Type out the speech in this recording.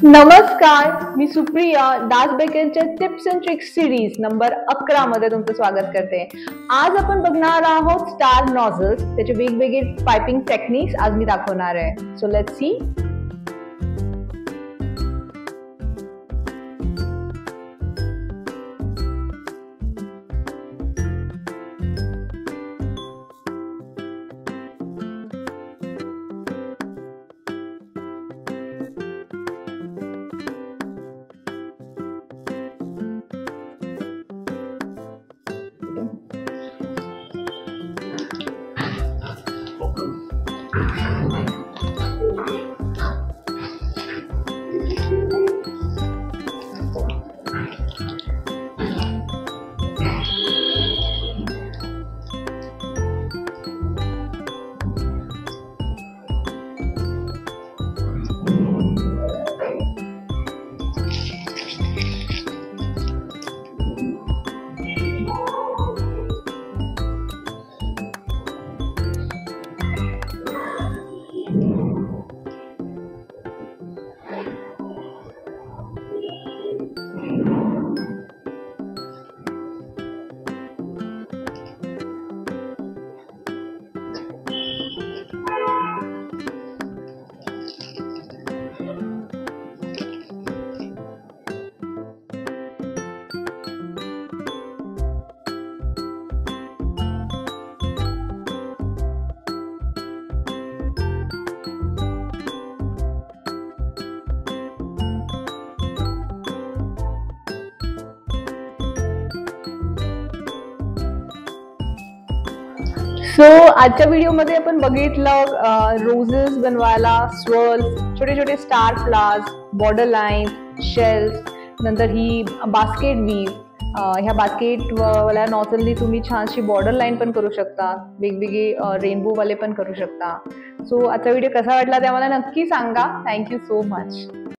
नमस्कार, मी सुप्रिया डास बेकरच्या tips and tricks series number 11 मध्ये तुमचं स्वागत करते. आज आपण बघणार आहोत स्टार नॉझल्स, त्याचे वेगवेगळे पाइपिंग टेक्निक्स आज मी दाखवणार आहे. So let's see. सो आजच्या व्हिडिओमध्ये आपण बघितलं रोजेस बनवायला, स्वर्ल्स, छोटे छोटे star flowers, border line, shells, नंतर ही बास्केट वीव. ह्या बास्केट वाल्या नॉझलनी तुम्ही छानशी बॉर्डर लाईन पण करू शकता, वेगवेगळे रेनबो वाले पण करू शकता. सो आजचा व्हिडिओ कसा वाटला ते आम्हाला नक्की सांगा. Thank you so much.